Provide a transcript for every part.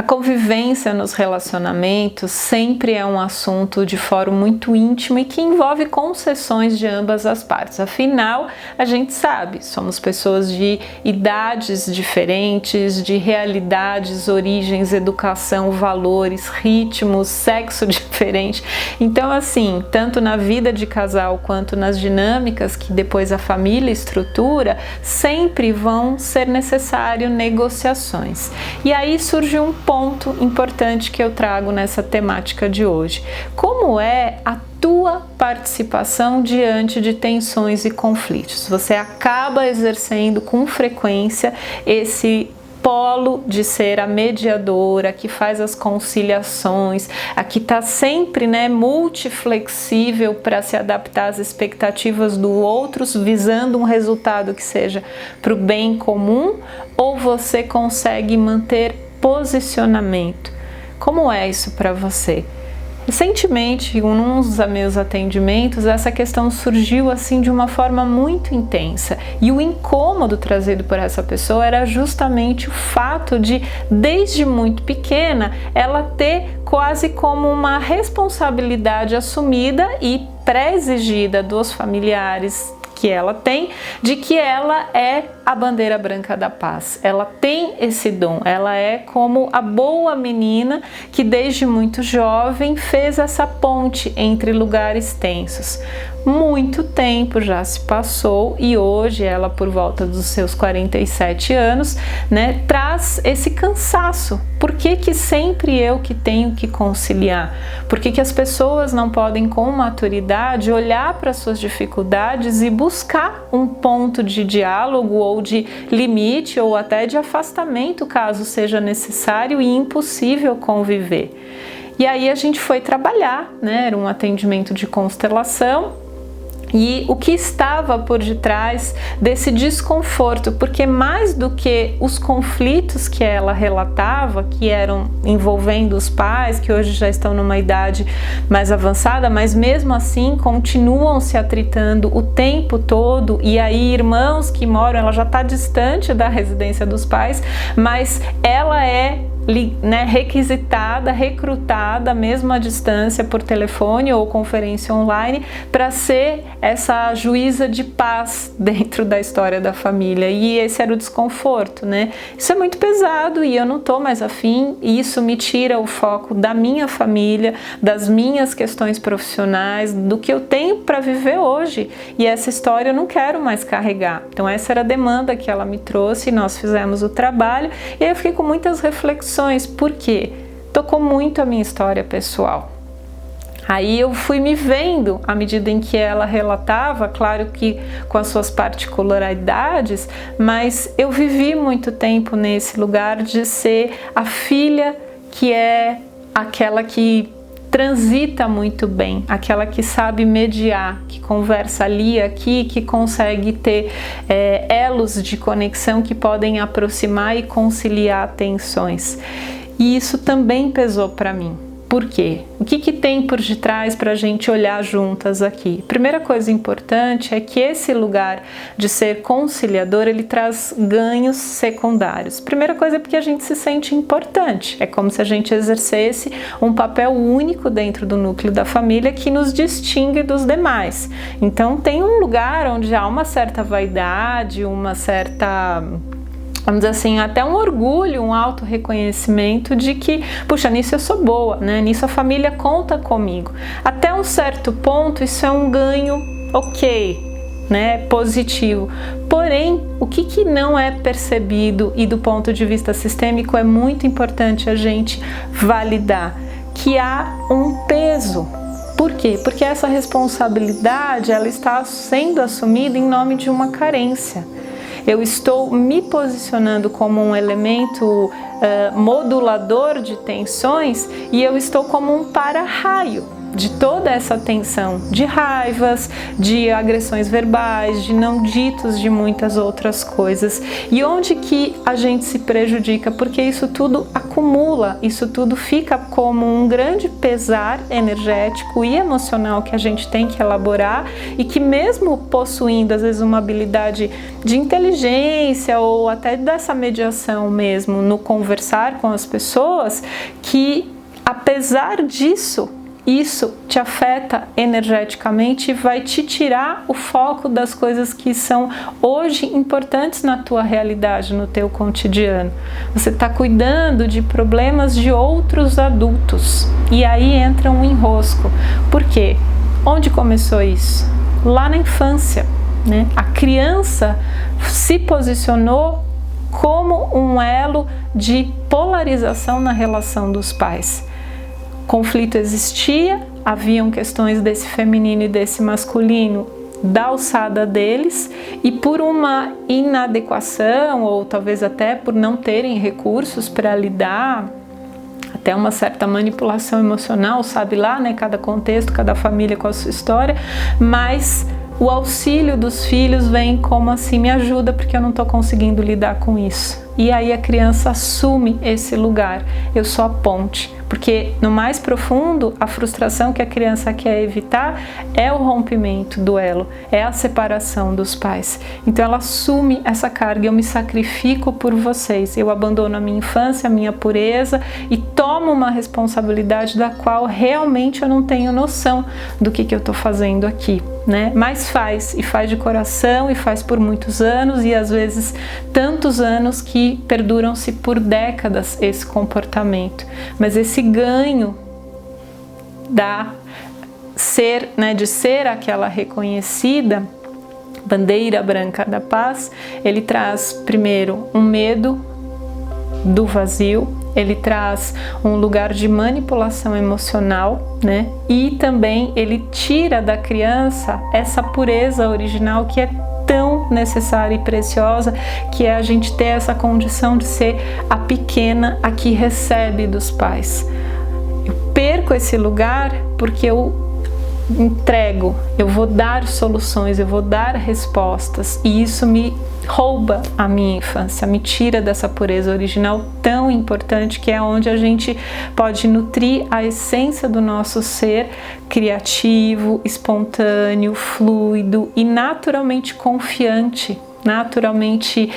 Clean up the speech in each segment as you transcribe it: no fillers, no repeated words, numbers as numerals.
A convivência nos relacionamentos sempre é um assunto de fórum muito íntimo e que envolve concessões de ambas as partes. Afinal, a gente sabe, somos pessoas de idades diferentes, de realidades, origens, educação, valores, ritmos, sexo diferente. Então, assim, tanto na vida de casal quanto nas dinâmicas que depois a família estrutura, sempre vão ser necessárias negociações. E aí surge um ponto importante que eu trago nessa temática de hoje. Como é a tua participação diante de tensões e conflitos? Você acaba exercendo com frequência esse polo de ser a mediadora, que faz as conciliações, a que está sempre, multiflexível para se adaptar às expectativas do outro, visando um resultado que seja para o bem comum, ou você consegue manter posicionamento? Como é isso para você? Recentemente, em um dos meus atendimentos, essa questão surgiu assim de uma forma muito intensa, e o incômodo trazido por essa pessoa era justamente o fato de, desde muito pequena, ela ter quase como uma responsabilidade assumida e pré-exigida dos familiares que ela tem, de que ela é a bandeira branca da paz. Ela tem esse dom, ela é como a boa menina que desde muito jovem fez essa ponte entre lugares tensos. Muito tempo já se passou e hoje ela, por volta dos seus 47 anos, traz esse cansaço. Por que sempre eu que tenho que conciliar? Por que as pessoas não podem, com maturidade, olhar para suas dificuldades e buscar um ponto de diálogo ou de limite ou até de afastamento, caso seja necessário e impossível conviver? E aí a gente foi trabalhar, era um atendimento de constelação. E o que estava por detrás desse desconforto, porque mais do que os conflitos que ela relatava, que eram envolvendo os pais, que hoje já estão numa idade mais avançada, mas mesmo assim continuam se atritando o tempo todo, e aí irmãos que moram, ela já está distante da residência dos pais, mas ela é requisitada, recrutada mesmo à distância por telefone ou conferência online para ser essa juíza de paz dentro da história da família, e esse era o desconforto, Isso é muito pesado e eu não tô mais afim, e isso me tira o foco da minha família, das minhas questões profissionais, do que eu tenho para viver hoje, e essa história eu não quero mais carregar. Então essa era a demanda que ela me trouxe e nós fizemos o trabalho, e aí eu fiquei com muitas reflexões. Por quê? Tocou muito a minha história pessoal. Aí eu fui me vendo à medida em que ela relatava, claro que com as suas particularidades, mas eu vivi muito tempo nesse lugar de ser a filha que é aquela que transita muito bem, aquela que sabe mediar, que conversa ali e aqui, que consegue ter elos de conexão que podem aproximar e conciliar tensões. E isso também pesou para mim. Por quê? O que tem por detrás para a gente olhar juntas aqui? Primeira coisa importante é que esse lugar de ser conciliador, ele traz ganhos secundários. Primeira coisa é porque a gente se sente importante. É como se a gente exercesse um papel único dentro do núcleo da família que nos distingue dos demais. Então tem um lugar onde há uma certa vaidade, uma certa, vamos dizer assim, até um orgulho, um auto-reconhecimento de que, puxa, nisso eu sou boa, nisso a família conta comigo. Até um certo ponto isso é um ganho ok, positivo. Porém, o que não é percebido, e do ponto de vista sistêmico é muito importante a gente validar, que há um peso. Por quê? Porque essa responsabilidade ela está sendo assumida em nome de uma carência. Eu estou me posicionando como um elemento modulador de tensões, e eu estou como um para-raio. de toda essa tensão, de raivas, de agressões verbais, de não ditos, de muitas outras coisas. E onde que a gente se prejudica? Porque isso tudo acumula, isso tudo fica como um grande pesar energético e emocional que a gente tem que elaborar, e que mesmo possuindo às vezes uma habilidade de inteligência ou até dessa mediação mesmo no conversar com as pessoas, que apesar disso, isso te afeta energeticamente e vai te tirar o foco das coisas que são hoje importantes na tua realidade, no teu cotidiano. Você está cuidando de problemas de outros adultos e aí entra um enrosco. Por quê? Onde começou isso? Lá na infância, né? A criança se posicionou como um elo de polarização na relação dos pais. Conflito existia, haviam questões desse feminino e desse masculino da alçada deles, e por uma inadequação ou talvez até por não terem recursos para lidar, até uma certa manipulação emocional, sabe lá, né? Cada contexto, cada família com a sua história, mas o auxílio dos filhos vem como assim, me ajuda porque eu não estou conseguindo lidar com isso. E aí a criança assume esse lugar, eu sou a ponte. Porque no mais profundo, a frustração que a criança quer evitar é o rompimento do elo, é a separação dos pais. Então ela assume essa carga, eu me sacrifico por vocês, eu abandono a minha infância, a minha pureza e tomo uma responsabilidade da qual realmente eu não tenho noção do que eu estou fazendo aqui, né? Mas faz, e faz de coração, e faz por muitos anos, e às vezes tantos anos que perduram-se por décadas esse comportamento. Mas esse ganho de ser aquela reconhecida bandeira branca da paz, ele traz primeiro um medo do vazio, ele traz um lugar de manipulação emocional, né? E também ele tira da criança essa pureza original que é tão necessária e preciosa, que é a gente ter essa condição de ser a pequena a que recebe dos pais. Eu perco esse lugar porque eu entrego, eu vou dar soluções, eu vou dar respostas, e isso me rouba a minha infância, me tira dessa pureza original tão importante, que é onde a gente pode nutrir a essência do nosso ser criativo, espontâneo, fluido e naturalmente confiante, naturalmente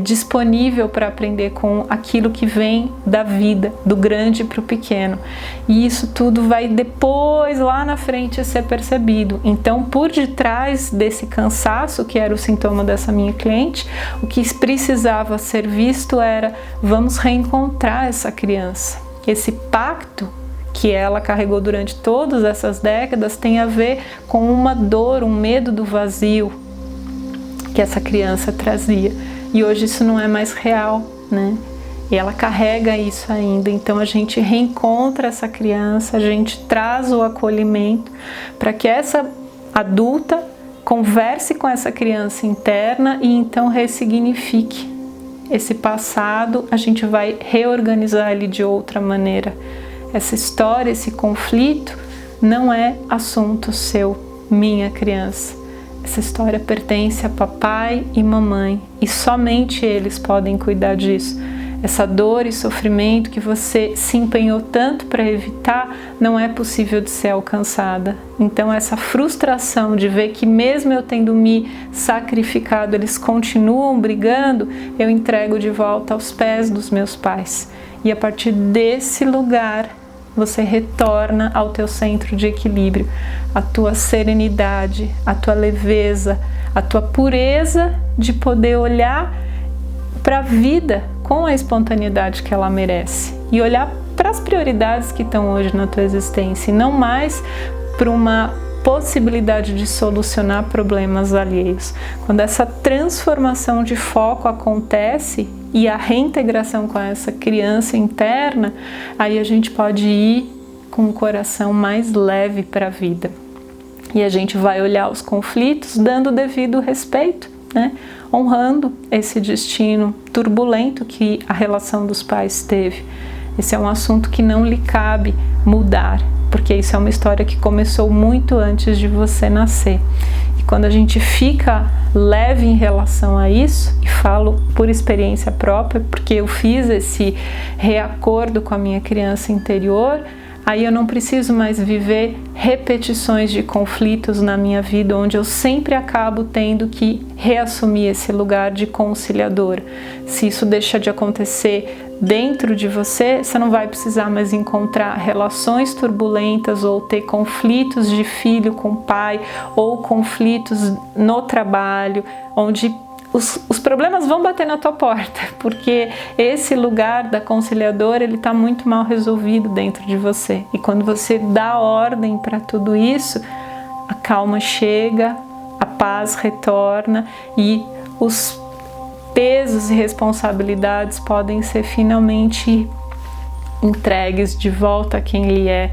disponível para aprender com aquilo que vem da vida, do grande para o pequeno. E isso tudo vai depois, lá na frente, ser percebido. Então, por detrás desse cansaço, que era o sintoma dessa minha cliente, o que precisava ser visto era: vamos reencontrar essa criança. Esse pacto que ela carregou durante todas essas décadas tem a ver com uma dor, um medo do vazio que essa criança trazia, e hoje isso não é mais real, né? E ela carrega isso ainda. Então a gente reencontra essa criança, a gente traz o acolhimento para que essa adulta converse com essa criança interna e então ressignifique esse passado. A gente vai reorganizar ele de outra maneira. Essa história, esse conflito não é assunto seu, minha criança. Essa história pertence a papai e mamãe, e somente eles podem cuidar disso. Essa dor e sofrimento que você se empenhou tanto para evitar não é possível de ser alcançada. Então essa frustração de ver que mesmo eu tendo me sacrificado, eles continuam brigando, eu entrego de volta aos pés dos meus pais. E a partir desse lugar, você retorna ao teu centro de equilíbrio, a tua serenidade, a tua leveza, a tua pureza de poder olhar para a vida com a espontaneidade que ela merece e olhar para as prioridades que estão hoje na tua existência e não mais para uma possibilidade de solucionar problemas alheios. Quando essa transformação de foco acontece e a reintegração com essa criança interna, aí a gente pode ir com o coração mais leve para a vida. E a gente vai olhar os conflitos dando o devido respeito, né? Honrando esse destino turbulento que a relação dos pais teve. Esse é um assunto que não lhe cabe mudar, porque isso é uma história que começou muito antes de você nascer. E quando a gente fica leve em relação a isso, e falo por experiência própria, porque eu fiz esse reacordo com a minha criança interior, aí eu não preciso mais viver repetições de conflitos na minha vida, onde eu sempre acabo tendo que reassumir esse lugar de conciliador. Se isso deixa de acontecer dentro de você, você não vai precisar mais encontrar relações turbulentas ou ter conflitos de filho com pai ou conflitos no trabalho, onde os problemas vão bater na tua porta, porque esse lugar da conciliadora, ele está muito mal resolvido dentro de você. E quando você dá ordem para tudo isso, a calma chega, a paz retorna e os pesos e responsabilidades podem ser finalmente entregues de volta a quem lhe é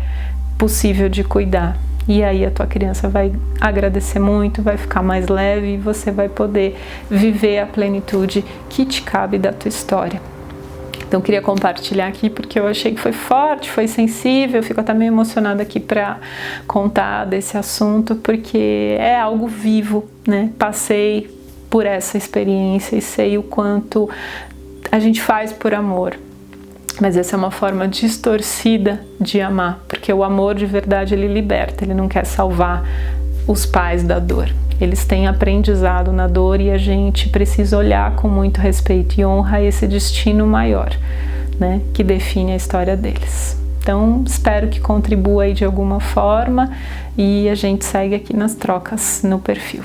possível de cuidar. E aí a tua criança vai agradecer muito, vai ficar mais leve e você vai poder viver a plenitude que te cabe da tua história. Então queria compartilhar aqui porque eu achei que foi forte, foi sensível, eu fico até meio emocionada aqui para contar desse assunto, porque é algo vivo, né? Passei por essa experiência e sei o quanto a gente faz por amor. Mas essa é uma forma distorcida de amar, porque o amor de verdade ele liberta, ele não quer salvar os pais da dor. Eles têm aprendizado na dor e a gente precisa olhar com muito respeito e honra esse destino maior, né, que define a história deles. Então, espero que contribua aí de alguma forma e a gente segue aqui nas trocas no perfil.